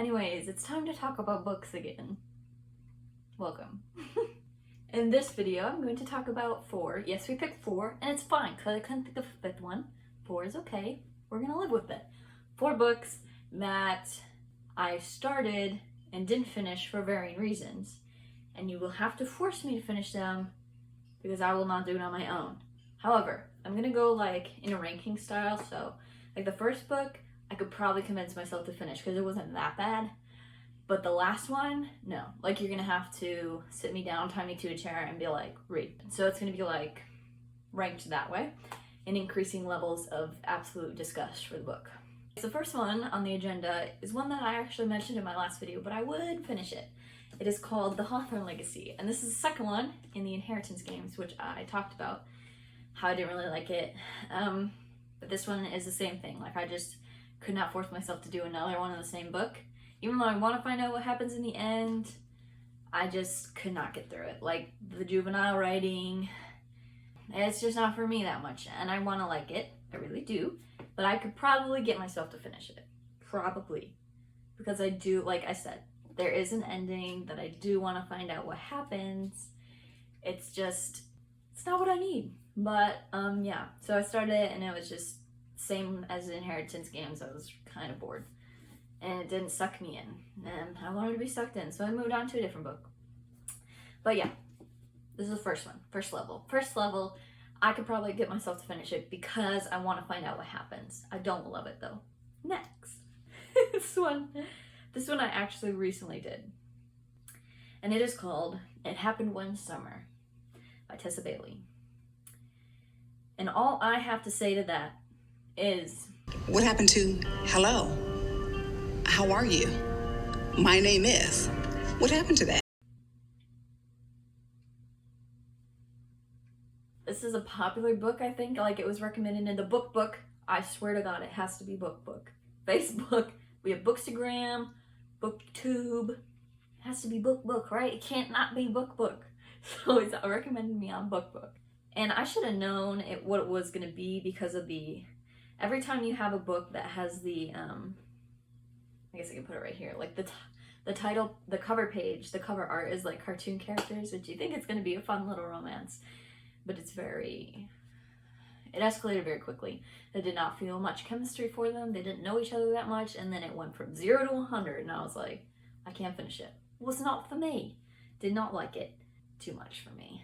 Anyways, it's time to talk about books again. Welcome. In this video, I'm going to talk about 4. Yes, we picked 4, and it's fine, because I couldn't think of a 5th one. 4 is okay. We're going to live with it. 4 books that I started and didn't finish for varying reasons. And you will have to force me to finish them, because I will not do it on my own. However, I'm going to go like in a ranking style, so like the first book, I could probably convince myself to finish because it wasn't that bad. But the last one, no. Like, you're gonna have to sit me down, tie me to a chair, and be like, read. So it's gonna be like ranked that way, and increasing levels of absolute disgust for the book. So the first one on the agenda is one that I actually mentioned in my last video, but I would finish it. It is called The Hawthorne Legacy, and this is the second one in the inheritance games, which I talked about, how I didn't really like it. But this one is the same thing. Like, I just could not force myself to do another one in the same book. Even though I want to find out what happens in the end, I just could not get through it. Like, the juvenile writing, it's just not for me that much. And I want to like it. I really do. But I could probably get myself to finish it. Probably. Because I do, like I said, there is an ending that I do want to find out what happens. It's just, it's not what I need. But, yeah. So I started it, and it was just same as the inheritance games. I was kind of bored. And it didn't suck me in. And I wanted to be sucked in, so I moved on to a different book. But yeah, this is the first one. First level. First level, I could probably get myself to finish it because I want to find out what happens. I don't love it, though. Next. This one I actually recently did. And it is called It Happened One Summer by Tessa Bailey. And all I have to say to that is... What happened to hello? How are you? My name is. What happened to that? This is a popular book, I think. Like, it was recommended in the book. I swear to God, it has to be book. Facebook. We have Bookstagram, BookTube. It has to be book, right? It can't not be book. So it's recommended me on book. And I should have known what it was going to be because of the... Every time you have a book that has the... I guess I can put it right here. Like the title, the cover page, the cover art is like cartoon characters, which you think it's going to be a fun little romance. But it's it escalated very quickly. There did not feel much chemistry for them. They didn't know each other that much. And then it went from 0 to 100. And I was like, I can't finish it. It was not for me. Did not like it. Too much for me.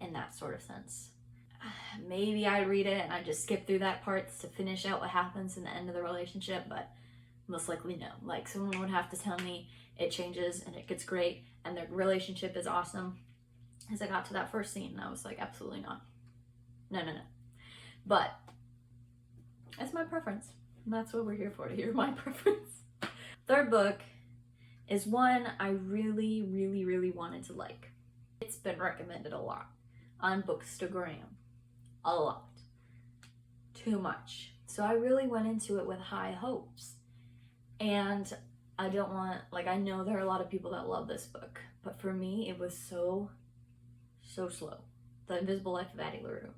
In that sort of sense. Maybe I read it and I just skip through that part to finish out what happens in the end of the relationship. But most likely no. Like, someone would have to tell me it changes and it gets great and their relationship is awesome. As I got to that first scene, I was like, absolutely not. No. But that's my preference. And that's what we're here for, to hear my preference. Third book is one I really wanted to like. It's been recommended a lot on Bookstagram. A lot. Too much. So I really went into it with high hopes. And I don't want, like, I know there are a lot of people that love this book, but for me, it was so slow. The Invisible Life of Addie, LaRue.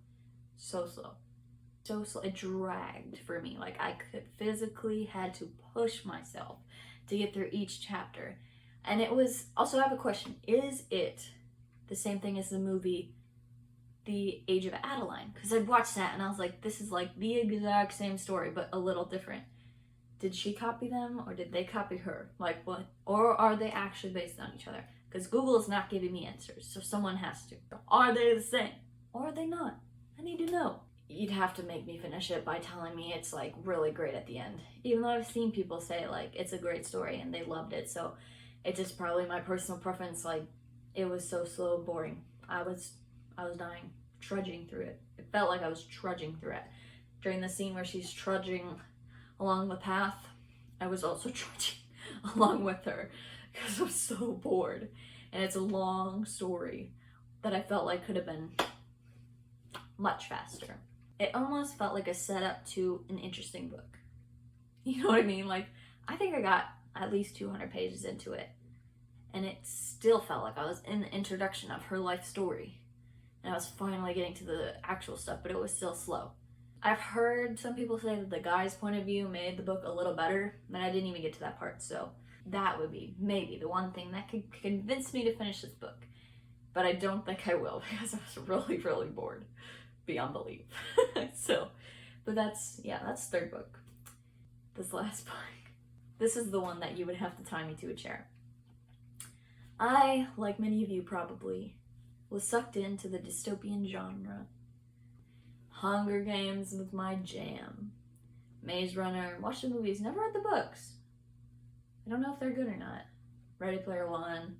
So slow. It dragged for me. Like, I could physically had to push myself to get through each chapter. And it was, also I have a question. Is it the same thing as the movie, The Age of Adeline? Because I'd watched that and I was like, this is like the exact same story, but a little different. Did she copy them or did they copy her? Like, what? Or are they actually based on each other? Because Google is not giving me answers, so someone has to. Are they the same? Or are they not? I need to know. You'd have to make me finish it by telling me it's like really great at the end. Even though I've seen people say like it's a great story and they loved it, so it's just probably my personal preference. Like, it was so slow and boring. I was dying, trudging through it. It felt like I was trudging through it. During the scene where she's trudging along the path, I was also trudging along with her because I was so bored. And it's a long story that I felt like could have been much faster. It almost felt like a setup to an interesting book. You know what I mean? Like, I think I got at least 200 pages into it. And it still felt like I was in the introduction of her life story. And I was finally getting to the actual stuff, but it was still slow. I've heard some people say that the guy's point of view made the book a little better, but I didn't even get to that part, so That would be maybe the one thing that could convince me to finish this book. But I don't think I will, because I was really, really bored beyond belief. So, but that's third book. This last book. This is the one that you would have to tie me to a chair. I, like many of you probably, was sucked into the dystopian genre. Hunger Games was my jam. Maze Runner, watched the movies, never read the books. I don't know if they're good or not. Ready Player One,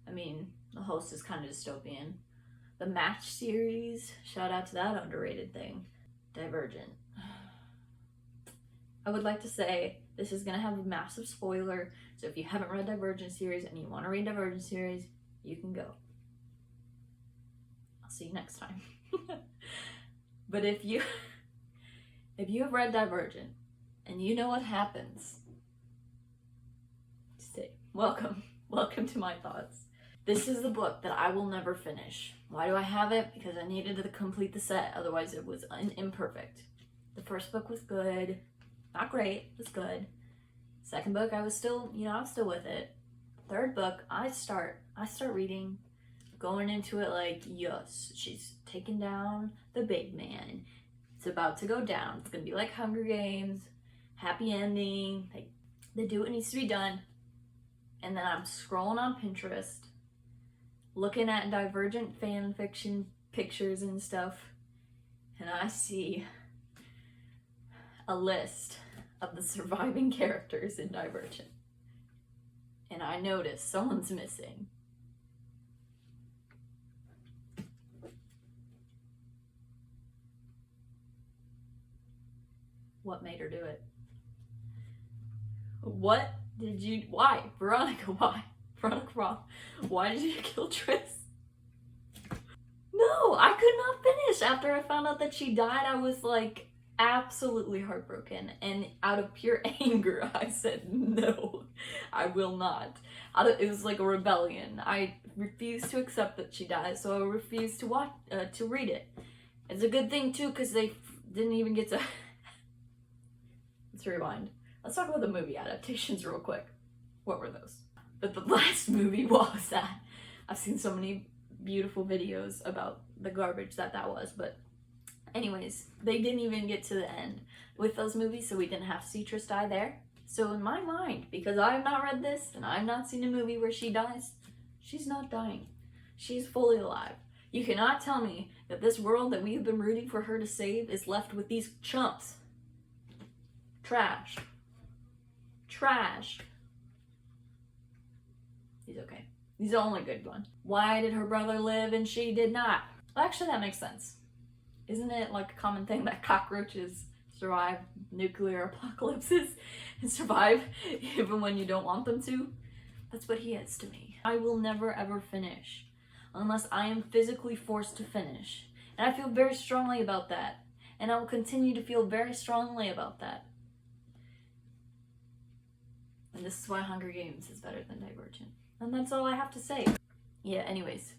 I mean, the host is kind of dystopian. The Match series, shout out to that underrated thing. Divergent. I would like to say this is going to have a massive spoiler, so if you haven't read Divergent series and you want to read Divergent series, you can go. I'll see you next time. But if you have read Divergent and you know what happens, stay. Welcome to my thoughts. This is the book that I will never finish. Why do I have it? Because I needed to complete the set, otherwise it was imperfect. The first book was good, not great, it was good. Second book, I was still with it. Third book, I start reading, going into it like, yes, she's taking down the big man. It's about to go down. It's gonna be like Hunger Games, happy ending. They do what needs to be done. And then I'm scrolling on Pinterest, looking at Divergent fan fiction pictures and stuff, and I see a list of the surviving characters in Divergent. And I notice someone's missing. What made her do it? Why? Veronica, why? Veronica Roth, why did you kill Tris? No, I could not finish. After I found out that she died, I was like absolutely heartbroken. And out of pure anger, I said, no, I will not. It was like a rebellion. I refused to accept that she died, so I refused to read it. It's a good thing, too, because they didn't even get to... Let's rewind. Let's talk about the movie adaptations real quick. What were those? But the last movie, what was that? I've seen so many beautiful videos about the garbage that was. But anyways, they didn't even get to the end with those movies, so we didn't have to see Tris die there. So in my mind, because I have not read this and I have not seen a movie where she dies, she's not dying. She's fully alive. You cannot tell me that this world that we have been rooting for her to save is left with these chumps. Trash. He's okay. He's the only good one. Why did her brother live and she did not? Well, actually, that makes sense. Isn't it like a common thing that cockroaches survive nuclear apocalypses and survive even when you don't want them to? That's what he is to me. I will never ever finish unless I am physically forced to finish. And I feel very strongly about that. And I will continue to feel very strongly about that. And this is why Hunger Games is better than Divergent. And that's all I have to say. Yeah, anyways.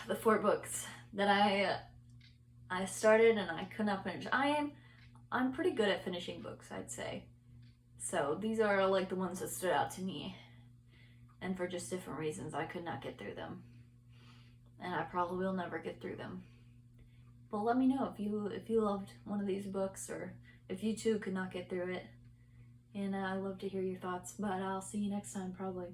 The 4 books that I started and I could not finish. I'm pretty good at finishing books, I'd say. So these are like the ones that stood out to me. And for just different reasons, I could not get through them. And I probably will never get through them. But let me know if you loved one of these books, or if you too could not get through it. And I'd love to hear your thoughts, but I'll see you next time, probably.